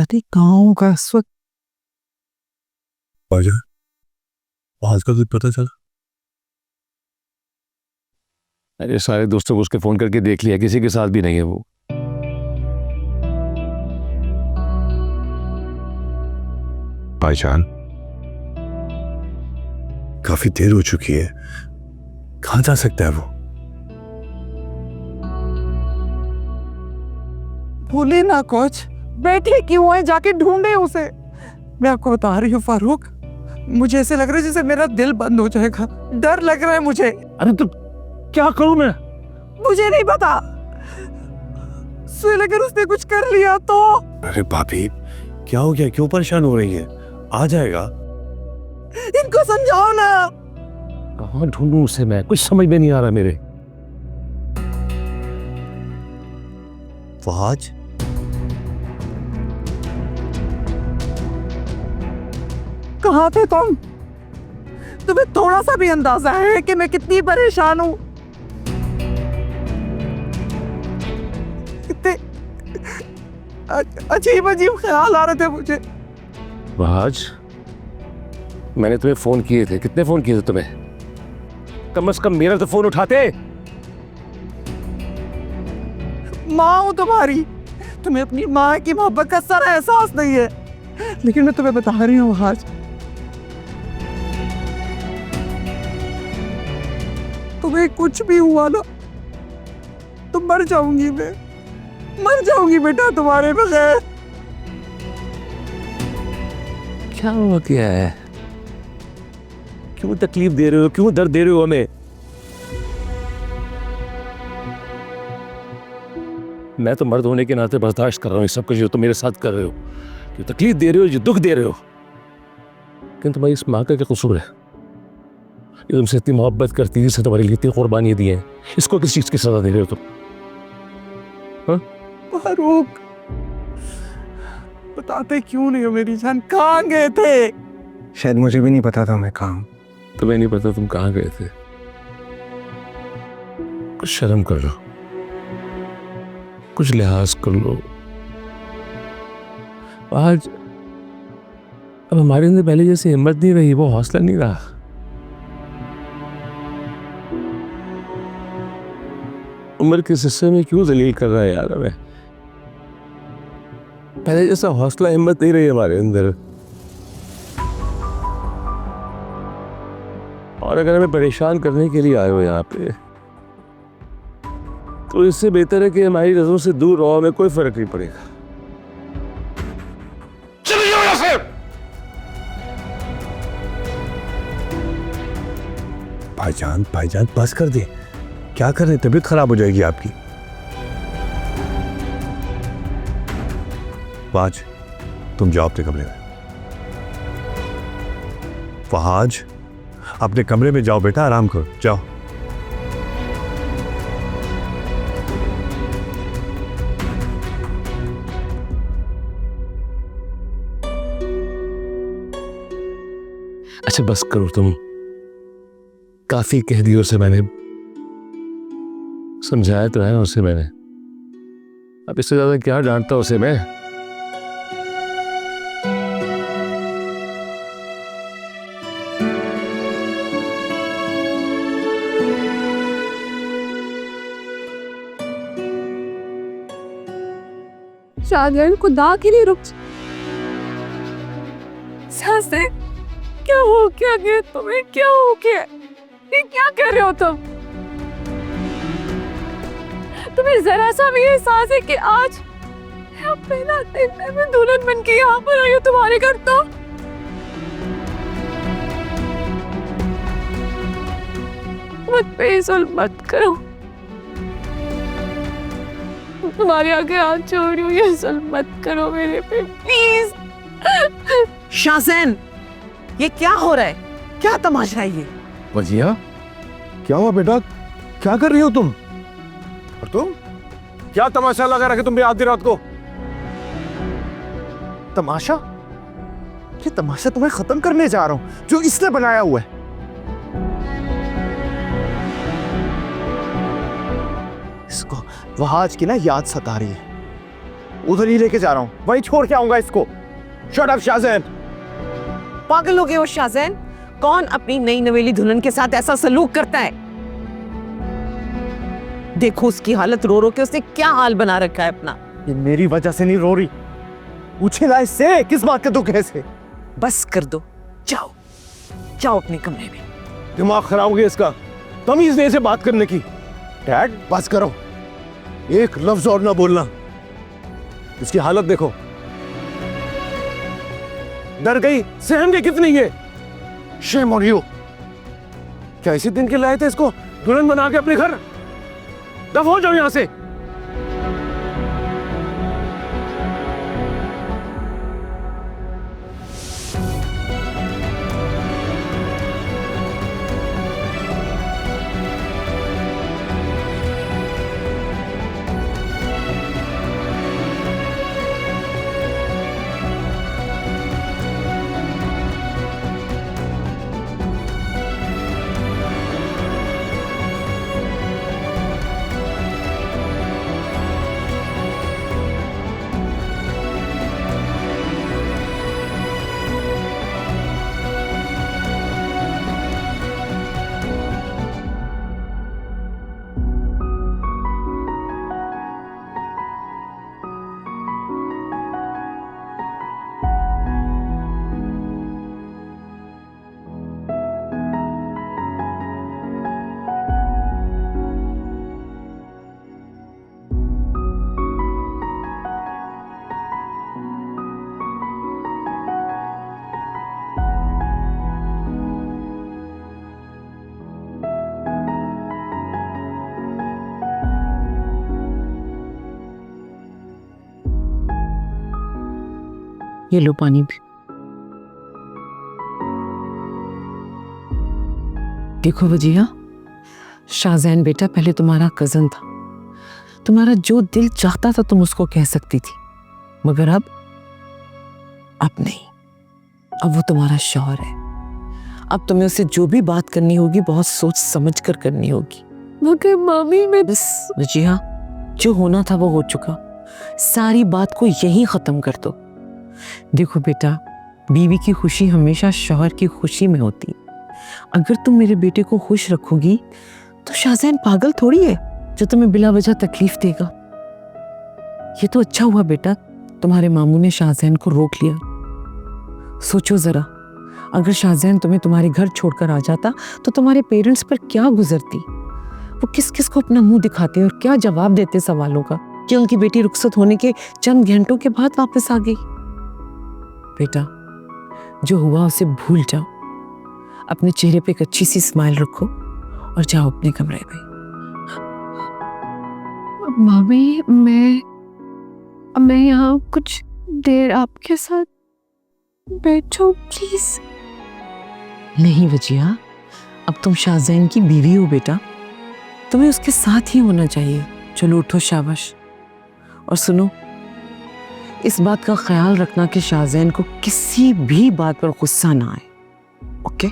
पता नहीं कहाँ होगा इस वक्त। आज का कुछ पता चला? अरे सारे दोस्तों को उसके फोन करके देख लिया, किसी के साथ भी नहीं है वो। भाईजान, काफी देर हो चुकी है, कहां जा सकता है वो? भूले ना कुछ, बैठे क्यों है, जाके ढूंढे उसे। मैं आपको बता रही हूँ फारूक, मुझे ऐसे लग रहा है जैसे मेरा दिल बंद हो जाएगा, डर लग रहा है मुझे। अरे तो क्या करूं मैं? मुझे नहीं पता, सुन, अगर उसने कुछ कर लिया तो। अरे भाभी, क्या हो गया, क्यों परेशान हो रही है? आ जाएगा। इनको समझाओ ना। कहाँ ढूंढूं उसे मैं, कुछ समझ में नहीं आ रहा मेरे। फहाज, कहाँ थे तुम? तुम्हें थोड़ा सा भी अंदाजा है कि मैं कितनी परेशान हूँ? कितने अजीब अजीब ख्याल आ रहे थे मुझे। आज मैंने तुम्हें फोन किए थे, कितने फोन किए थे तुम्हें? कम से कम मेरा तो फोन उठाते। माँ हूँ तुम्हारी, तुम्हें अपनी माँ की मोहब्बत का सारा एहसास नहीं है। लेकिन मैं तुम्हें बता रही हूँ आज, तुम्हें कुछ भी हुआ ना तो मर जाऊंगी, मैं मर जाऊंगी बेटा तुम्हारे बगैर। क्या हुआ, क्या है? क्यों तकलीफ दे रहे हो, क्यों दर्द दे रहे हो हमें? मैं तो मर्द होने के नाते बर्दाश्त कर रहा हूँ सब कुछ जो तुम मेरे साथ कर रहे हो, जो तकलीफ दे रहे हो, जो दुख दे रहे हो। लेकिन तुम्हारी इस माँ का क्या कसूर है? ये तुमसे इतनी मोहब्बत करती है, जिससे तुम्हारे लिए इतनी कुर्बानियां दी हैं, इसको किस चीज की सजा दे रहे हो तुम? फारूक, बताते क्यों नहीं हो मेरी जान, कहाँ गए थे? शायद मुझे भी नहीं पता था मैं कहाँ हूं। तुम्हें नहीं पता तुम कहाँ गए थे? कुछ शर्म कर लो, कुछ लिहाज कर लो। आज अब हमारे अंदर पहले जैसे हिम्मत नहीं रही, वो हौसला नहीं रहा। उम्र के हिस्से में क्यों जलील कर रहा है यार हमें? पहले जैसा हौसला हिम्मत नहीं रही हमारे अंदर। और अगर हमें परेशान करने के लिए आए हो यहाँ पे, तो इससे बेहतर है कि हमारी नजरों से दूर रहो, हमें कोई फर्क नहीं पड़ेगा। चले जाओ यहाँ से। भाईजान, भाईजान बस कर दे, क्या कर रहे हैं? तबीयत खराब हो जाएगी आपकी। फहाज, तुम जाओ अपने कमरे में। फहाज, अपने कमरे में जाओ बेटा, आराम करो, जाओ। अच्छा बस करो तुम, काफी कह दिया उसे मैंने, समझाया तो है उसे मैंने। अब इससे ज्यादा क्या डांटता उसे मैं? शाहजहां खुदा के लिए रुक। सासे, क्या हो गया तुम्हें, क्या हो गया? ये क्या कर रहे हो तुम? तुम्हें जरा सा भी एहसास है कि आज पहला दिन है मैं दुल्हन बन के यहाँ पर आई हूँ तुम्हारे घर? तो मत पे जुल्म मत करो, तुम्हारे आगे हाथ जोड़ रही हूँ, ये जुल्म मत करो मेरे पे प्लीज। शाहजैन, ये क्या हो रहा है, क्या तमाशा है ये? वजिया, क्या हुआ बेटा, क्या कर रही हो तुम? और तुम क्या तमाशा लगा रखे तुम भी आधी रात को? तमाशा? ये तमाशा तुम्हें खत्म करने जा रहा हूं, जो इसने बनाया हुआ है। इसको वहाज की ना याद सता रही है। उधर ही लेके जा रहा हूँ, वहीं छोड़ के आऊंगा इसको। Shut up Shahzain. पागल हो गए हो शाहजैन? कौन अपनी नई नवेली दुल्हन के साथ ऐसा सलूक करता है? देखो उसकी हालत, रो रो के उसने क्या हाल बना रखा है अपना। ये मेरी वजह से नहीं रो रही, पूछे ना इससे किस बात का दुख है इसे। बस कर दो, जाओ जाओ अपने कमरे में। दिमाग खराब हो गया इसका, तमीज नहीं से बात करने की। डैड बस करो, एक लफ्ज और ना बोलना। इसकी हालत देखो, डर गई, सहम गई कितनी है। Shame on you. क्या इसी दिन के लाए थे इसको दुल्हन बना के अपने घर? दफा हो जाओ यहां से। ये लो पानी भी। देखो वजिया, शाहजैन बेटा पहले तुम्हारा कजन था, तुम्हारा जो दिल चाहता था तुम उसको कह सकती थी, मगर अब नहीं। अब वो तुम्हारा शौहर है। अब तुम्हें उससे जो भी बात करनी होगी बहुत सोच समझ कर करनी होगी। मगर मामी मैं बस वजिया, जो होना था वो हो चुका, सारी बात को यहीं खत्म कर दो। देखो बेटा, बीवी की खुशी हमेशा शौहर की खुशी में होती। अगर तुम मेरे बेटे को खुश रखोगी तो शाहजैन पागल थोड़ी है जो तुम्हें बिला वजह तकलीफ देगा। ये तो अच्छा हुआ बेटा तुम्हारे मामू ने शाहजैन को रोक लिया। सोचो जरा, अगर शाहजैन तुम्हें तुम्हारे घर छोड़कर आ जाता तो तुम्हारे पेरेंट्स पर क्या गुजरती। वो किस किस को अपना मुंह दिखाते और क्या जवाब देते सवालों का कि उनकी बेटी रुखसत होने के चंद घंटों के बाद वापस आ गई। बेटा, जो हुआ उसे भूल जाओ, अपने चेहरे पे एक अच्छी सी स्माइल रखो और जाओ अपने कमरे में। मामी मैं यहाँ कुछ देर आपके साथ बैठो प्लीज। नहीं वजिया, अब तुम शाहजैन की बीवी हो बेटा, तुम्हें उसके साथ ही होना चाहिए। चलो उठो, शाबाश। और सुनो, इस बात का ख्याल रखना कि शाहजैन को किसी भी बात पर गुस्सा ना आए, ओके?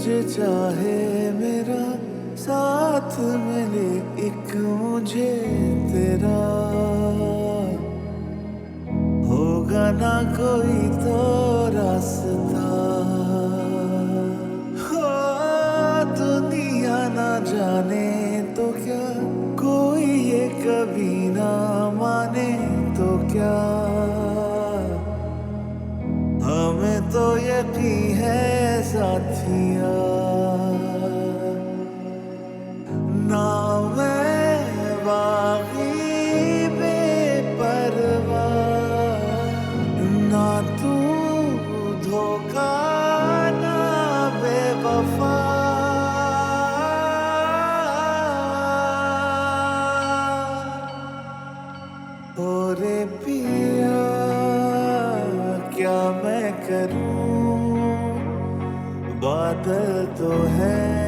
तुझे चाहे मेरा साथ मिले एक मुझे तेरा, होगा ना कोई तो रास्ता, हो दुनिया ना जाने तो क्या, कोई ये कभी ना माने तो क्या, हमें तो यकीन है साथिया, ना मैं बागी बेपरवाह, ना तू धोखा ना बेवफा, ओरे पिया क्या मैं करूं, बादल तो है